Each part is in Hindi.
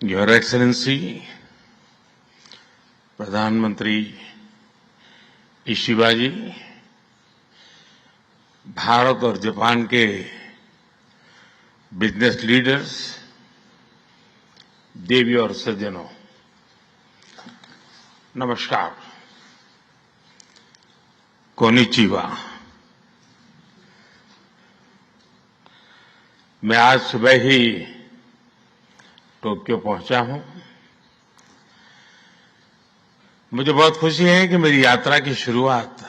Your Excellency, प्रधानमंत्री इशिबा जी, भारत और जापान के बिजनेस लीडर्स, देवी और सज्जनों, नमस्कार। कोनिचिवा। मैं आज सुबह ही टोक्यो पहुंचा हूं। मुझे बहुत खुशी है कि मेरी यात्रा की शुरुआत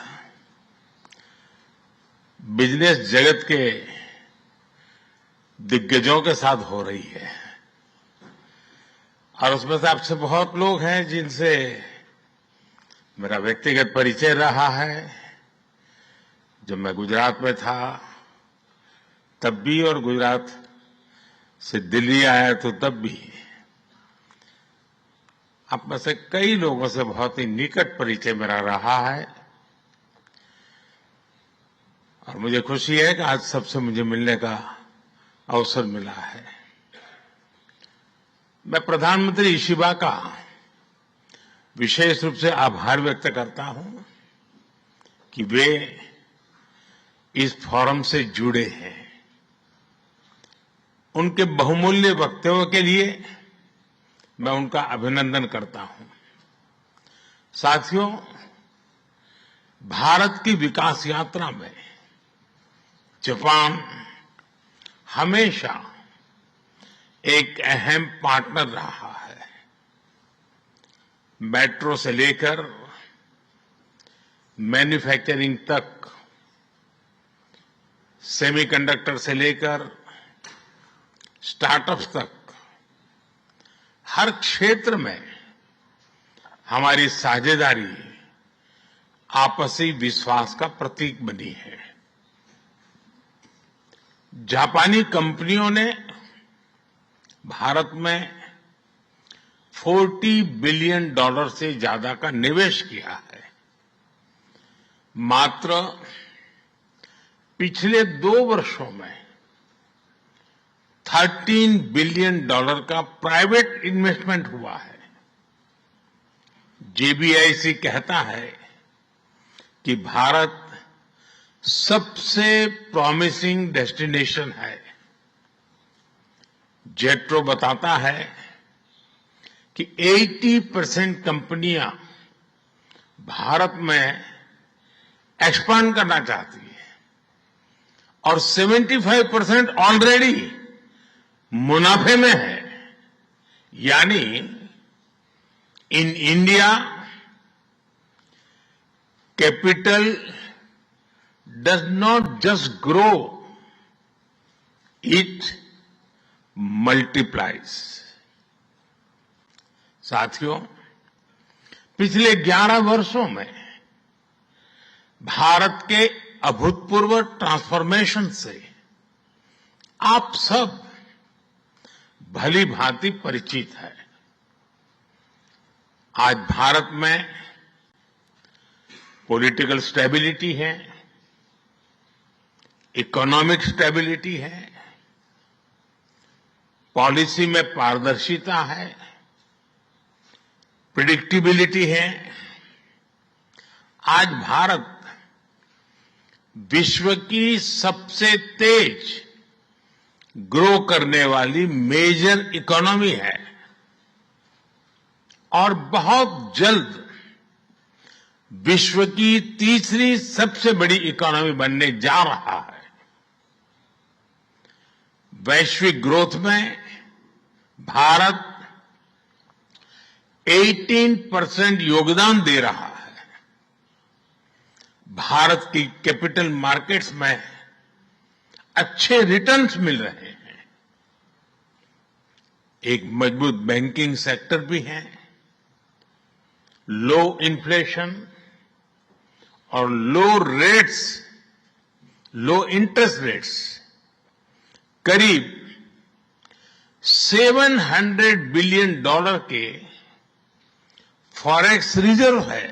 बिजनेस जगत के दिग्गजों के साथ हो रही है और उसमें से आपसे बहुत लोग हैं जिनसे मेरा व्यक्तिगत परिचय रहा है। जब मैं गुजरात में था तब भी और गुजरात से दिल्ली आया तो तब भी आप में से कई लोगों से बहुत ही निकट परिचय मेरा रहा है और मुझे खुशी है कि आज सबसे मुझे मिलने का अवसर मिला है। मैं प्रधानमंत्री इशिबा का विशेष रूप से आभार व्यक्त करता हूं कि वे इस फोरम से जुड़े हैं। उनके बहुमूल्य वक्तव्य के लिए मैं उनका अभिनंदन करता हूं। साथियों, भारत की विकास यात्रा में जापान हमेशा एक अहम पार्टनर रहा है। मेट्रो से लेकर मैन्युफैक्चरिंग तक, सेमीकंडक्टर से लेकर स्टार्टअप्स तक, हर क्षेत्र में हमारी साझेदारी आपसी विश्वास का प्रतीक बनी है। जापानी कंपनियों ने भारत में $40 बिलियन से ज्यादा का निवेश किया है। मात्र पिछले 2 वर्षों में $13 बिलियन का प्राइवेट इन्वेस्टमेंट हुआ है। JBIC कहता है कि भारत सबसे प्रॉमिसिंग डेस्टिनेशन है। जेट्रो बताता है कि 80% कंपनियां भारत में एक्सपांड करना चाहती है और 75% ऑलरेडी मुनाफे में है। यानी in India capital does not just grow, it multiplies. साथियों, पिछले 11 वर्षों में भारत के अभूतपूर्व ट्रांसफॉर्मेशन से आप सब भली भांति परिचित है। आज भारत में पॉलिटिकल स्टेबिलिटी है, इकोनॉमिक स्टेबिलिटी है, पॉलिसी में पारदर्शिता है, प्रिडिक्टिबिलिटी है। आज भारत विश्व की सबसे तेज ग्रो करने वाली मेजर इकोनॉमी है और बहुत जल्द विश्व की तीसरी सबसे बड़ी इकोनॉमी बनने जा रहा है। वैश्विक ग्रोथ में भारत 18% योगदान दे रहा है। भारत की कैपिटल मार्केट्स में अच्छे रिटर्न्स मिल रहे हैं। एक मजबूत बैंकिंग सेक्टर भी है। लो इन्फ्लेशन और लो इंटरेस्ट रेट्स, करीब $700 बिलियन के फॉरेक्स रिजर्व है।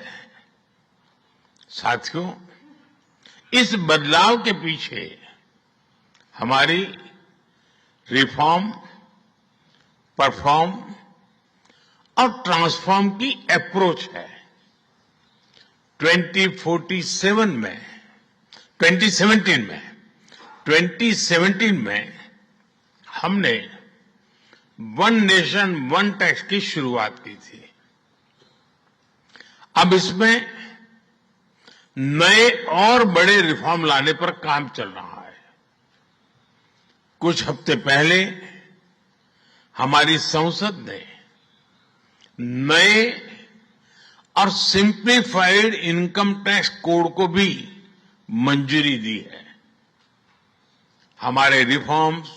साथियों, इस बदलाव के पीछे हमारी रिफॉर्म, परफॉर्म और ट्रांसफॉर्म की अप्रोच है। 2017 में हमने वन नेशन वन टैक्स की शुरुआत की थी। अब इसमें नए और बड़े रिफॉर्म लाने पर काम चल रहा है। कुछ हफ्ते पहले हमारी संसद ने नए और सिंप्लीफाइड इनकम टैक्स कोड को भी मंजूरी दी है। हमारे रिफॉर्म्स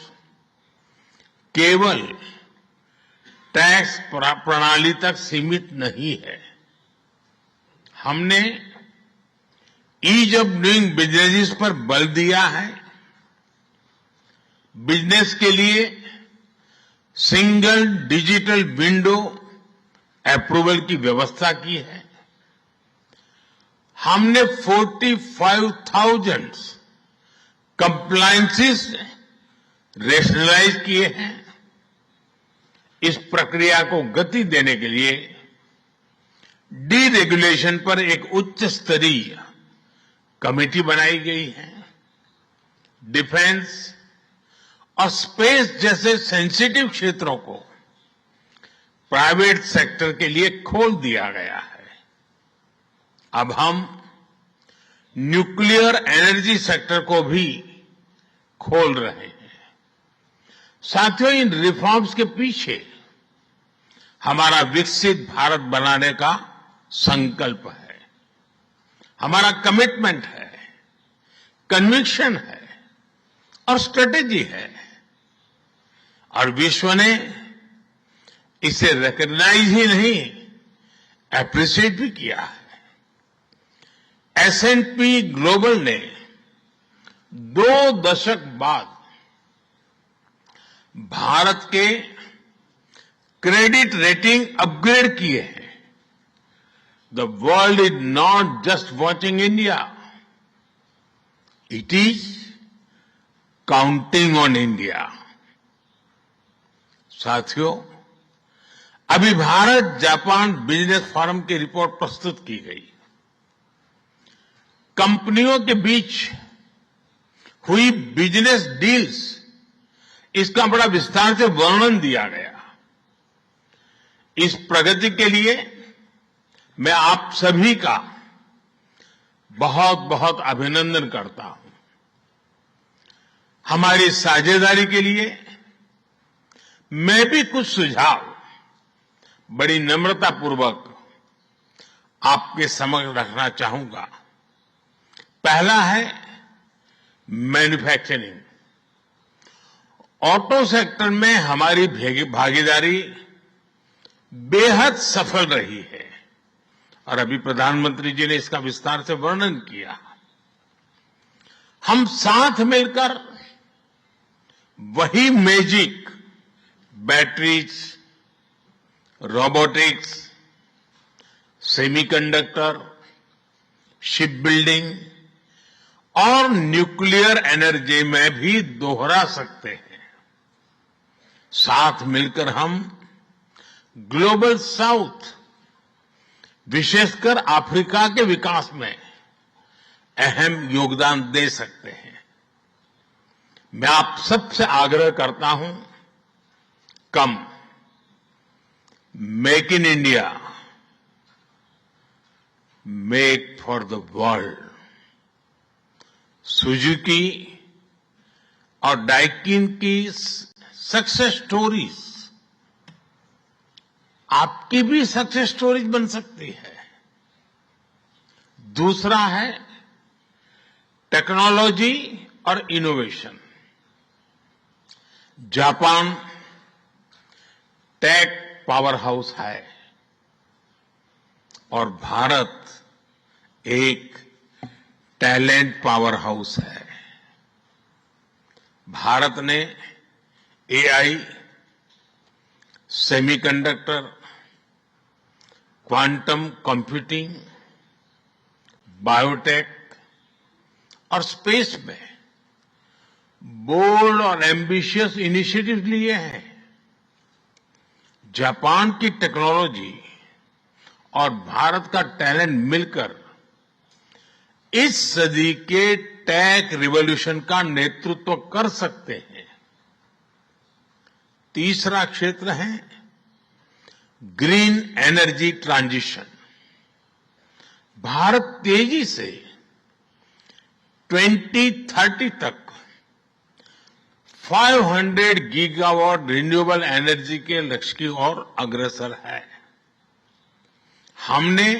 केवल टैक्स प्रणाली तक सीमित नहीं है। हमने ईज ऑफ डूइंग बिजनेस पर बल दिया है। बिजनेस के लिए सिंगल डिजिटल विंडो अप्रूवल की व्यवस्था की है। हमने 45,000 कंप्लायंसेस रेशनलाइज किए हैं। इस प्रक्रिया को गति देने के लिए डीरेगुलेशन पर एक उच्च स्तरीय कमेटी बनाई गई है। डिफेंस और स्पेस जैसे सेंसिटिव क्षेत्रों को प्राइवेट सेक्टर के लिए खोल दिया गया है। अब हम न्यूक्लियर एनर्जी सेक्टर को भी खोल रहे हैं। साथियों, इन रिफॉर्म्स के पीछे हमारा विकसित भारत बनाने का संकल्प है, हमारा कमिटमेंट है, कन्विक्शन है और स्ट्रेटेजी है। और विश्व ने इसे रिकॉग्नाइज ही नहीं, एप्रिशिएट भी किया है। S&P ग्लोबल ने 2 दशक बाद भारत के क्रेडिट रेटिंग अपग्रेड किए हैं। The world is not just watching India, it is counting on India. साथियों, अभी भारत जापान बिजनेस फोरम की रिपोर्ट प्रस्तुत की गई। कंपनियों के बीच हुई बिजनेस डील्स, इसका बड़ा विस्तार से वर्णन दिया गया। इस प्रगति के लिए मैं आप सभी का बहुत बहुत अभिनंदन करता हूं। हमारी साझेदारी के लिए मैं भी कुछ सुझाव बड़ी नम्रतापूर्वक आपके समक्ष रखना चाहूंगा। पहला है मैन्युफैक्चरिंग। ऑटो सेक्टर में हमारी भागीदारी बेहद सफल रही है और अभी प्रधानमंत्री जी ने इसका विस्तार से वर्णन किया। हम साथ मिलकर वही magic batteries, robotics, semiconductor, ship building और न्यूक्लियर एनर्जी में भी दोहरा सकते हैं। साथ मिलकर हम ग्लोबल साउथ, विशेषकर अफ्रीका के विकास में अहम योगदान दे सकते हैं। मैं आप सबसे आग्रह करता हूं, कम make in India, make for the world. Suzuki और डाइकिन की सक्सेस स्टोरीज आपकी भी सक्सेस स्टोरीज बन सकती है। दूसरा है टेक्नोलॉजी और innovation. Japan tech powerhouse है और भारत एक टैलेंट पावर हाउस है। भारत ने AI, semiconductor, quantum computing, biotech और स्पेस में बोल्ड और एम्बिशियस इनिशिएटिव लिए हैं। जापान की टेक्नोलॉजी और भारत का टैलेंट मिलकर इस सदी के टेक रिवॉल्यूशन का नेतृत्व कर सकते हैं। तीसरा क्षेत्र है ग्रीन एनर्जी ट्रांजिशन। भारत तेजी से 2030 तक 500 गीगावाट रिन्यूएबल एनर्जी के लक्ष्य की ओर अग्रसर है। हमने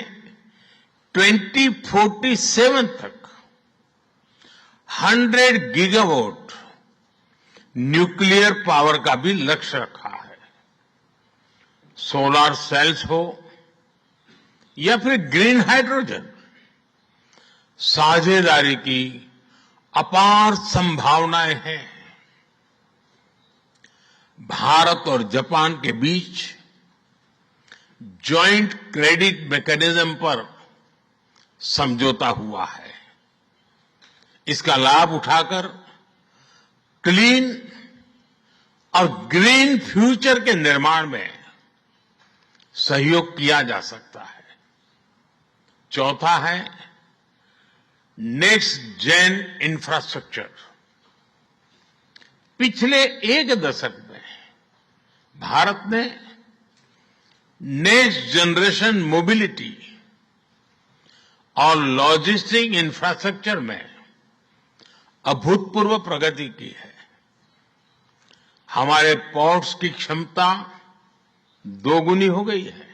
2047 तक 100 गीगावाट न्यूक्लियर पावर का भी लक्ष्य रखा है। सोलर सेल्स हो या फिर ग्रीन हाइड्रोजन, साझेदारी की अपार संभावनाएं हैं। भारत और जापान के बीच जॉइंट क्रेडिट मैकेनिज्म पर समझौता हुआ है। इसका लाभ उठाकर क्लीन और ग्रीन फ्यूचर के निर्माण में सहयोग किया जा सकता है। चौथा है नेक्स्ट जेन इंफ्रास्ट्रक्चर। पिछले एक दशक में भारत ने नेक्स्ट जनरेशन मोबिलिटी और लॉजिस्टिक इंफ्रास्ट्रक्चर में अभूतपूर्व प्रगति की है। हमारे पोर्ट्स की क्षमता दोगुनी हो गई है।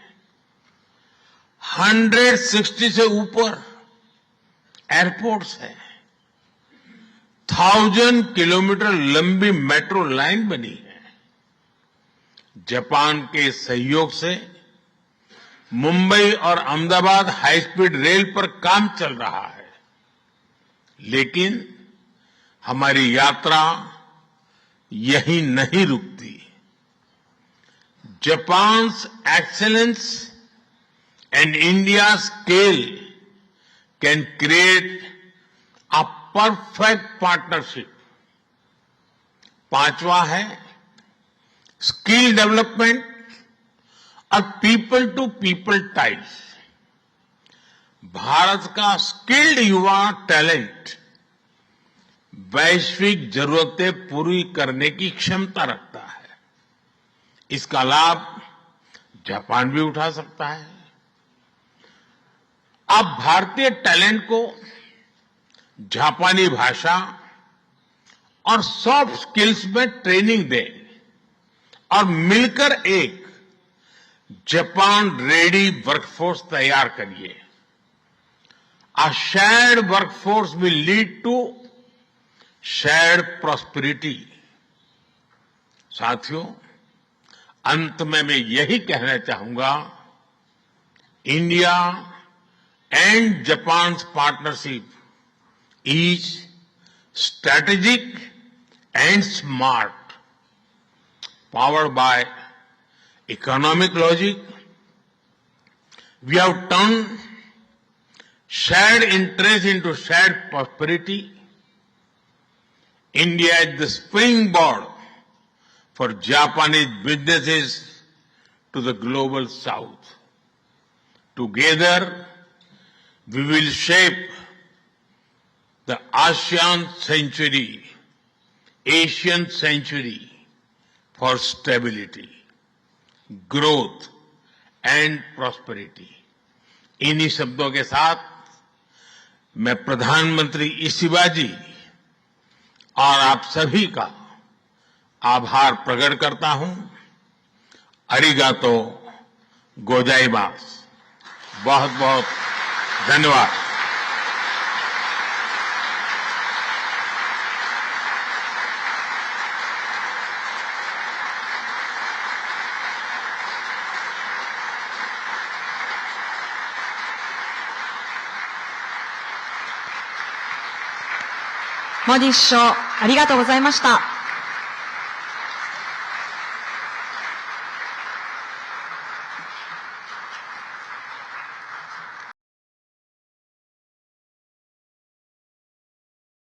160 से ऊपर एयरपोर्ट्स हैं। 1000 किलोमीटर लंबी मेट्रो लाइन बनी है। जापान के सहयोग से मुंबई और अहमदाबाद हाई स्पीड रेल पर काम चल रहा है। लेकिन हमारी यात्रा यहीं नहीं रुकती। Japan's excellence and India scale can create a perfect partnership. पांचवा है स्किल डेवलपमेंट और people to people ties. Bharat का स्किल्ड युवा टैलेंट वैश्विक जरूरतें पूरी करने की क्षमता रखता है। इसका लाभ जापान भी उठा सकता है। आप भारतीय टैलेंट को जापानी भाषा और सॉफ्ट स्किल्स में ट्रेनिंग दें और मिलकर एक जापान रेडी वर्कफोर्स तैयार करिए। A shared workforce will lead to shared prosperity। साथियों, अंत में मैं यही कहना चाहूंगा, India and Japan partnership is strategic and smart, powered by economic logic. We have turned shared interest into shared prosperity. India is the springboard for Japanese businesses to the global south. Together, we will shape the ASEAN century, Asian century for stability, growth and prosperity. इन्हीं शब्दों के साथ मैं प्रधानमंत्री इशिबाजी और आप सभी का आभार प्रकट करता हूं। अरिगातो गोजाइमास। बहुत बहुत धन्यवाद।モディ首相、ありがとうございました。